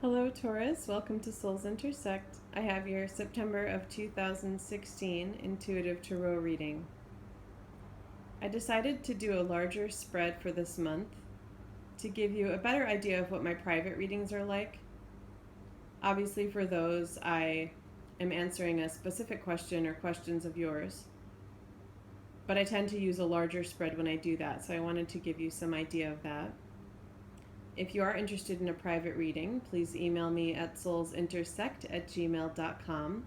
Hello, Taurus. Welcome to Souls Intersect. I have your September of 2016 Intuitive Tarot reading. I decided to do a larger spread for this month to give you a better idea of what my private readings are like. Obviously, for those, I am answering a specific question or questions of yours, but I tend to use a larger spread when I do that, so I wanted to give you some idea of that. If you are interested in a private reading, please email me at soulsintersect@gmail.com,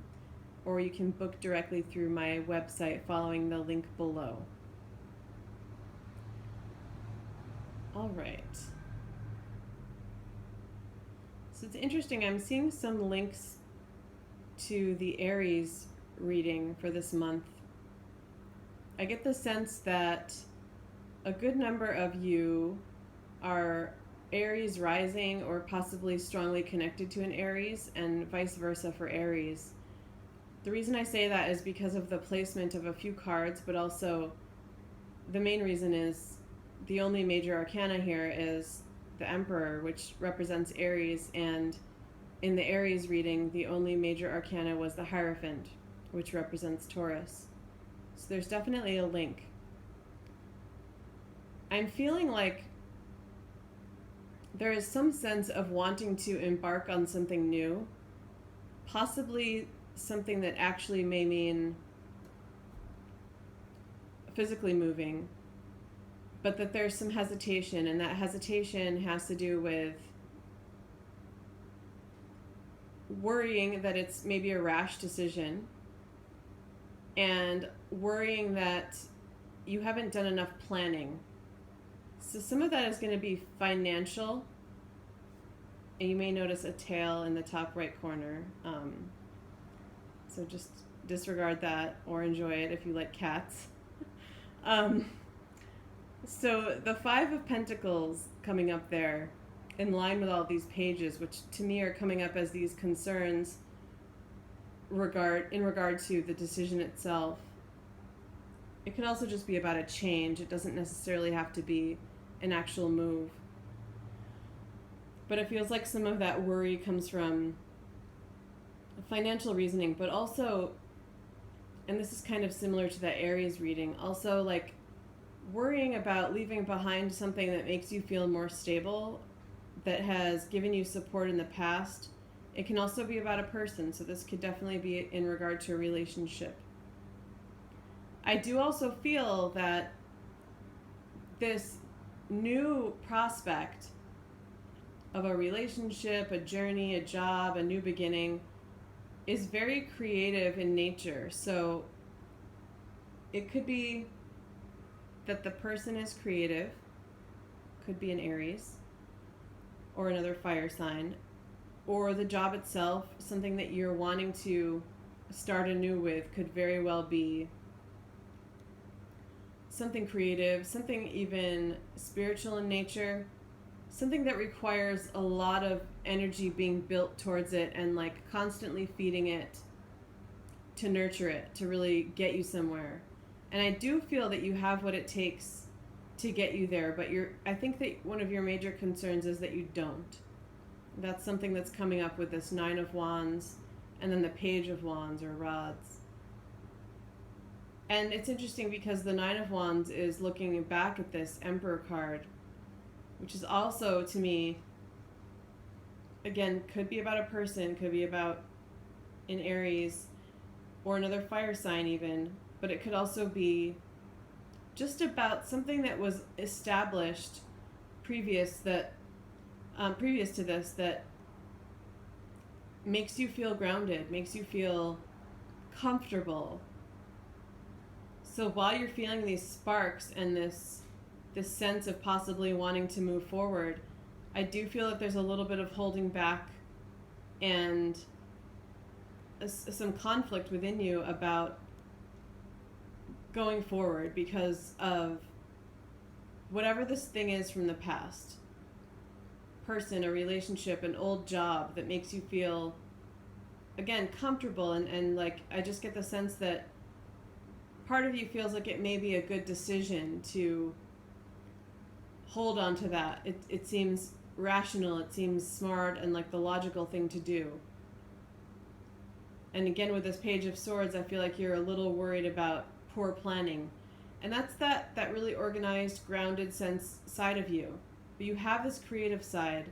or you can book directly through my website following the link below. All right. So it's interesting, I'm seeing some links to the Aries reading for this month. I get the sense that a good number of you are Aries rising or possibly strongly connected to an Aries, and vice versa for Aries. The reason I say that is because of the placement of a few cards, but also the main reason is the only major arcana here is the Emperor, which represents Aries, and in the Aries reading, the only major arcana was the Hierophant, which represents Taurus. So there's definitely a link. I'm feeling like there is some sense of wanting to embark on something new, possibly something that actually may mean physically moving, but that there's some hesitation, and that hesitation has to do with worrying that it's maybe a rash decision and worrying that you haven't done enough planning. So some of that is going to be financial, and you may notice a tail in the top right corner. So just disregard that or enjoy it if you like cats. So the Five of Pentacles coming up there in line with all these pages, which to me are coming up as these concerns in regard to the decision itself. It could also just be about a change. It doesn't necessarily have to be an actual move. But it feels like some of that worry comes from financial reasoning, but also, and this is kind of similar to that Aries reading, also like worrying about leaving behind something that makes you feel more stable, that has given you support in the past. It can also be about a person, so this could definitely be in regard to a relationship. I do also feel that this new prospect of a relationship, a journey, a job, a new beginning is very creative in nature. So it could be that the person is creative, could be an Aries or another fire sign, or the job itself, something that you're wanting to start anew with, could very well be something creative, something even spiritual in nature, something that requires a lot of energy being built towards it and like constantly feeding it to nurture it, to really get you somewhere. And I do feel that you have what it takes to get you there, but I think that one of your major concerns is that you don't. That's something that's coming up with this Nine of Wands and then the Page of Wands or Rods. And it's interesting because the Nine of Wands is looking back at this Emperor card, which is also, to me, again, could be about a person, could be about an Aries or another fire sign even, but it could also be just about something that was established previous to this, that makes you feel grounded, makes you feel comfortable. So while you're feeling these sparks and this sense of possibly wanting to move forward, I do feel that there's a little bit of holding back and some conflict within you about going forward because of whatever this thing is from the past. Person, a relationship, an old job that makes you feel, again, comfortable, and like I just get the sense that part of you feels like it may be a good decision to hold on to that. It seems rational, it seems smart and like the logical thing to do. And again, with this Page of Swords, I feel like you're a little worried about poor planning. And that's that really organized, grounded side of you. But you have this creative side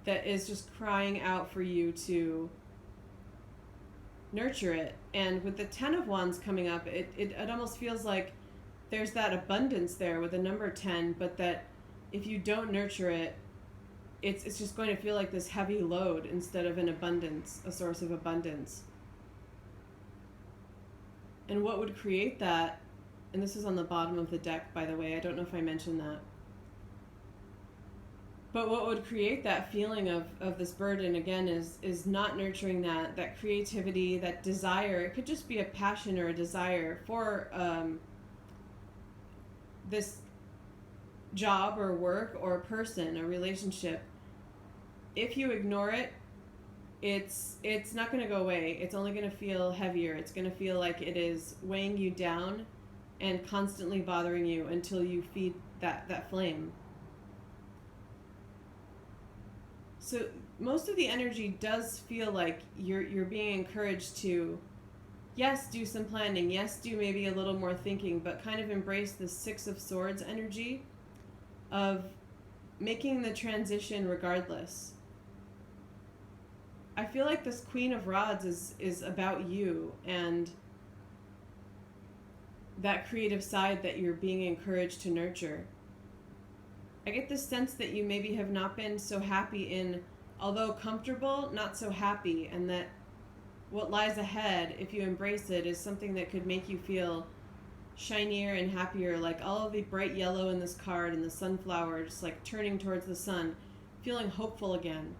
that is just crying out for you to nurture it. And with the Ten of Wands coming up, it almost feels like there's that abundance there with the number 10, but that if you don't nurture it, it's just going to feel like this heavy load instead of an abundance, a source of abundance. And what would create that, and this is on the bottom of the deck, by the way, I don't know if I mentioned that, but what would create that feeling of this burden, again, is not nurturing that creativity, that desire. It could just be a passion or a desire for this job or work or person, a relationship. If you ignore it, it's not going to go away. It's only going to feel heavier. It's going to feel like it is weighing you down and constantly bothering you until you feed that flame. So most of the energy does feel like you're being encouraged to, yes, do some planning, yes, do maybe a little more thinking, but kind of embrace the Six of Swords energy of making the transition regardless. I feel like this Queen of Rods is about you and that creative side that you're being encouraged to nurture. I get this sense that you maybe have not been so happy in, although comfortable, not so happy, and that what lies ahead, if you embrace it, is something that could make you feel shinier and happier, like all of the bright yellow in this card and the sunflower just like turning towards the sun, feeling hopeful again.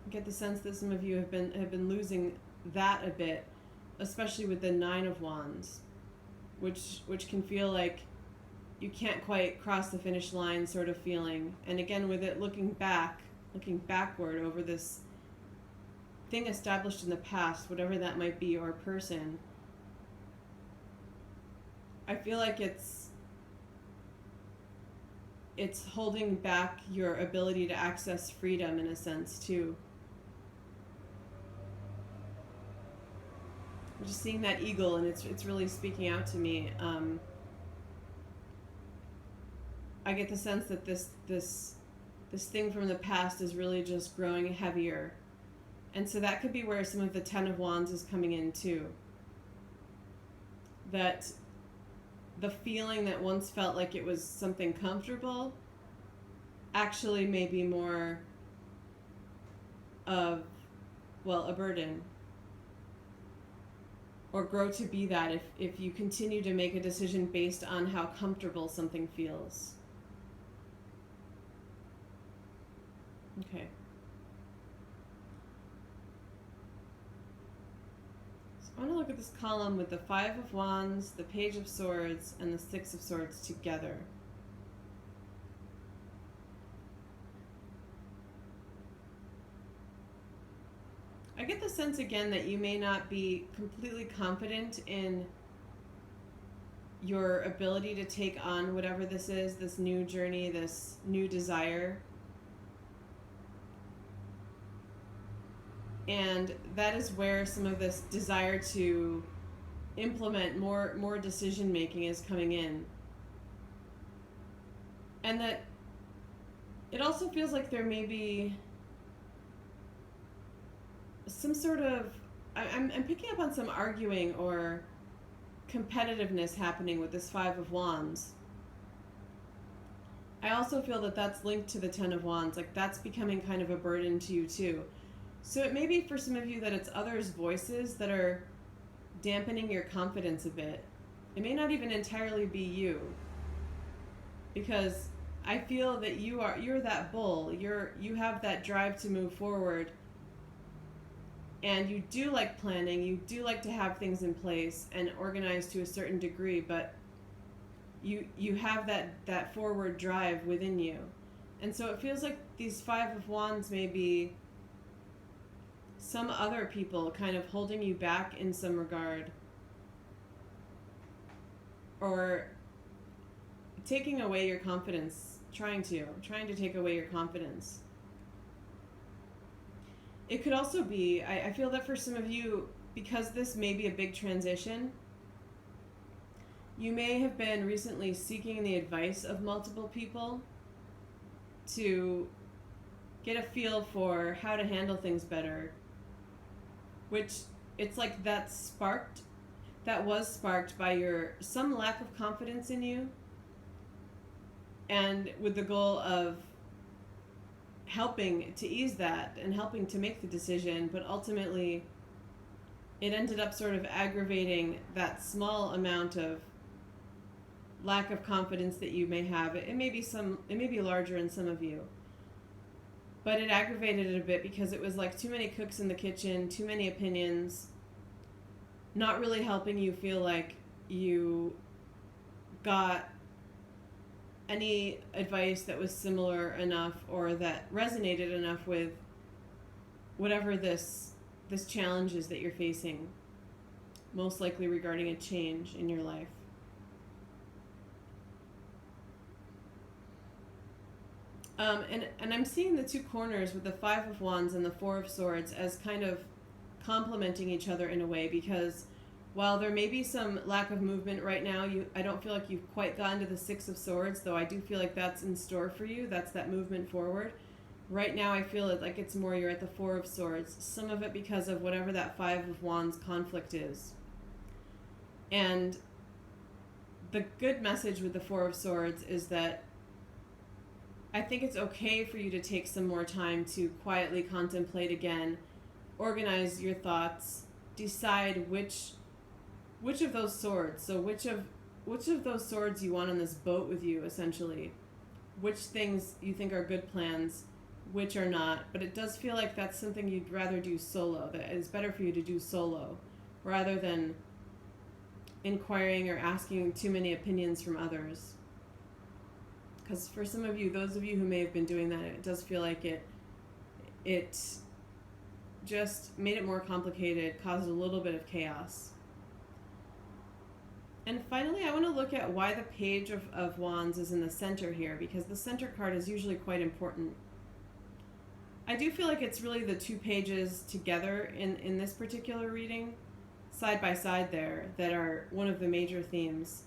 I get the sense that some of you have been losing that a bit, especially with the Nine of Wands, which can feel like you can't quite cross the finish line sort of feeling. And again, with it looking backward over this thing established in the past, whatever that might be, or person, I feel like it's holding back your ability to access freedom in a sense too. I'm just seeing that eagle, and it's really speaking out to me. I get the sense that this thing from the past is really just growing heavier. And so that could be where some of the Ten of Wands is coming in too. That the feeling that once felt like it was something comfortable actually may be more of, well, a burden. Or grow to be that if you continue to make a decision based on how comfortable something feels. Okay. So I want to look at this column with the Five of Wands, the Page of Swords, and the Six of Swords together. I get the sense again that you may not be completely confident in your ability to take on whatever this is, this new journey, this new desire. And that is where some of this desire to implement more decision making is coming in. And that it also feels like there may be some sort of, I'm picking up on some arguing or competitiveness happening with this Five of Wands. I also feel that that's linked to the Ten of Wands, like that's becoming kind of a burden to you too. So it may be for some of you that it's others' voices that are dampening your confidence a bit. It may not even entirely be you, because I feel that you're that bull. You have that drive to move forward. And you do like planning, you do like to have things in place and organized to a certain degree, but you have that forward drive within you. And so it feels like these Five of Wands may be some other people kind of holding you back in some regard, or taking away your confidence trying to take away your confidence. It could also be, I feel that for some of you, because this may be a big transition, you may have been recently seeking the advice of multiple people to get a feel for how to handle things better, which it's like that was sparked by some lack of confidence in you, and with the goal of helping to ease that and helping to make the decision, but ultimately it ended up sort of aggravating that small amount of lack of confidence that you may have. It may be larger in some of you, but it aggravated it a bit because it was like too many cooks in the kitchen, too many opinions, not really helping you feel like you got any advice that was similar enough or that resonated enough with whatever this challenge is that you're facing, most likely regarding a change in your life. And I'm seeing the two corners with the Five of Wands and the Four of Swords as kind of complementing each other in a way, because while there may be some lack of movement right now, I don't feel like you've quite gotten to the Six of Swords, though I do feel like that's in store for you. That's that movement forward. Right now I feel like it's more you're at the Four of Swords, some of it because of whatever that Five of Wands conflict is. And the good message with the Four of Swords is that I think it's okay for you to take some more time to quietly contemplate again, organize your thoughts, decide which of those swords, so which of those swords you want on this boat with you, essentially, which things you think are good plans, which are not. But it does feel like that's something you'd rather do solo, that it's better for you to do solo rather than inquiring or asking too many opinions from others. Because for some of you, those of you who may have been doing that, it does feel like it just made it more complicated, caused a little bit of chaos. And finally, I want to look at why the Page of Wands is in the center here, because the center card is usually quite important. I do feel like it's really the two pages together in this particular reading, side by side there, that are one of the major themes.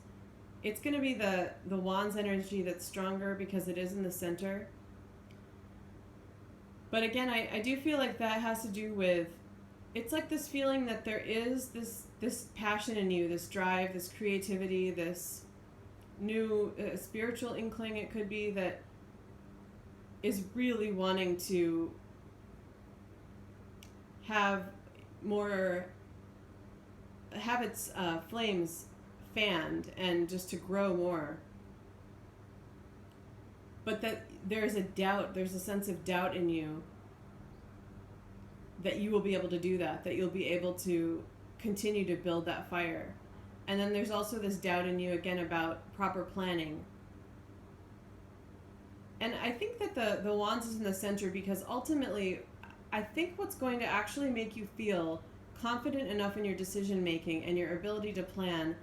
It's going to be the Wands energy that's stronger because it is in the center. But again, I do feel like that has to do with, it's like this feeling that there is this passion in you, this drive, this creativity, this new spiritual inkling it could be that is really wanting to have its flames fanned and just to grow more. But that there's a sense of doubt in you that you will be able to do that you'll be able to continue to build that fire. And then there's also this doubt in you again about proper planning. And I think that the Wands is in the center because ultimately I think what's going to actually make you feel confident enough in your decision making and your ability to plan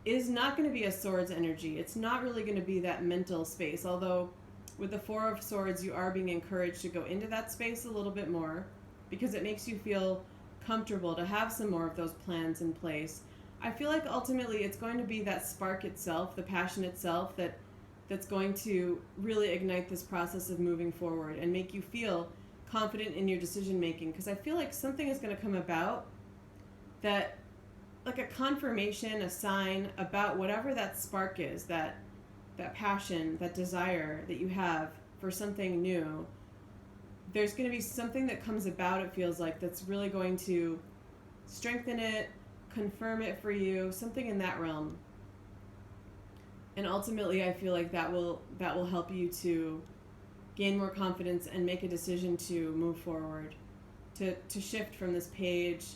is not going to be a Swords energy. It's not really going to be that mental space, although with the Four of Swords you are being encouraged to go into that space a little bit more because it makes you feel comfortable to have some more of those plans in place. I feel like ultimately it's going to be that spark itself, the passion itself, that's going to really ignite this process of moving forward and make you feel confident in your decision making, because I feel like something is going to come about that, like a confirmation, a sign about whatever that spark is, that passion, that desire that you have for something new. There's going to be something that comes about, it feels like, that's really going to strengthen it, confirm it for you, something in that realm. And ultimately I feel like that will help you to gain more confidence and make a decision to move forward, to shift from this Page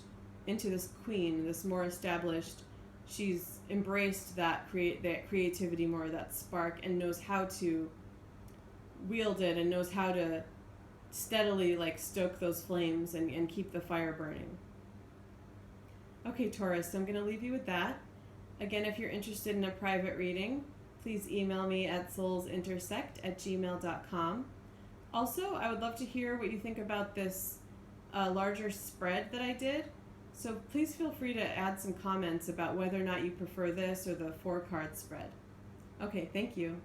into this Queen, this more established. She's embraced that creativity more, that spark, and knows how to wield it and knows how to steadily stoke those flames and keep the fire burning. Okay, Taurus, so I'm going to leave you with that. Again, if you're interested in a private reading, please email me at soulsintersect@gmail.com. Also, I would love to hear what you think about this larger spread that I did. So please feel free to add some comments about whether or not you prefer this or the 4-card spread. Okay, thank you.